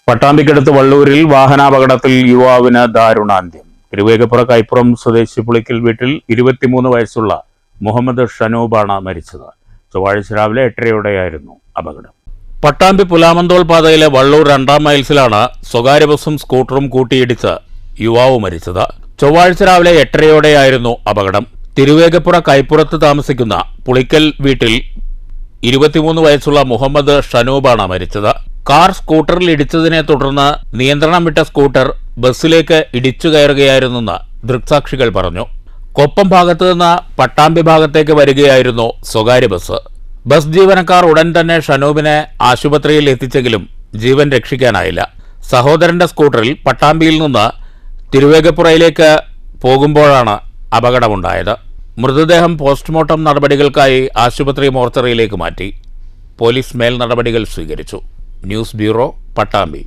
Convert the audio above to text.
പട്ടാമ്പിക്കടുത്ത് വള്ളൂരിൽ വാഹനാപകടത്തിൽ യുവാവിന് ദാരുണാന്ത്യം. തിരുവേഗപ്പുറ കൈപ്പുറം സ്വദേശി പുളിക്കൽ വീട്ടിൽ 23 വയസ്സുള്ള മുഹമ്മദ് ഷനൂബാണ് മരിച്ചത്. ചൊവ്വാഴ്ച രാവിലെ 8:30യോടെയായിരുന്നു അപകടം. പട്ടാമ്പി പുലാമന്തോൾ പാതയിലെ വള്ളൂർ 2-ാം മൈൽസിലാണ് സ്വകാര്യ ബസും സ്കൂട്ടറും കൂട്ടിയിടിച്ച് യുവാവ് മരിച്ചത്. ചൊവ്വാഴ്ച രാവിലെ 8:30യോടെയായിരുന്നു അപകടം. തിരുവേഗപ്പുറ കൈപ്പുറത്ത് താമസിക്കുന്ന പുളിക്കൽ വീട്ടിൽ 23 വയസ്സുള്ള മുഹമ്മദ് ഷനൂബാണ് മരിച്ചത്. കാർ സ്കൂട്ടറിൽ ഇടിച്ചതിനെ തുടർന്ന് നിയന്ത്രണം വിട്ട സ്കൂട്ടർ ബസ്സിലേക്ക് ഇടിച്ചു കയറുകയായിരുന്നെന്ന് ദൃക്സാക്ഷികൾ പറഞ്ഞു. കൊപ്പം ഭാഗത്തു നിന്ന് പട്ടാമ്പി ഭാഗത്തേക്ക് വരികയായിരുന്നു സ്വകാര്യ ബസ്. ബസ് ജീവനക്കാർ ഉടൻ തന്നെ ഷനൂബിനെ ആശുപത്രിയിൽ എത്തിച്ചെങ്കിലും ജീവൻ രക്ഷിക്കാനായില്ല. സഹോദരന്റെ സ്കൂട്ടറിൽ പട്ടാമ്പിയിൽ നിന്ന് തിരുവേഗപ്പുറയിലേക്ക് പോകുമ്പോഴാണ് അപകടമുണ്ടായത്. മൃതദേഹം പോസ്റ്റ്മോർട്ടം നടപടികൾക്കായി ആശുപത്രി മോർച്ചറിയിലേക്ക് മാറ്റി. പോലീസ് മേൽ നടപടികൾ സ്വീകരിച്ചു. News bureau, Pattambi.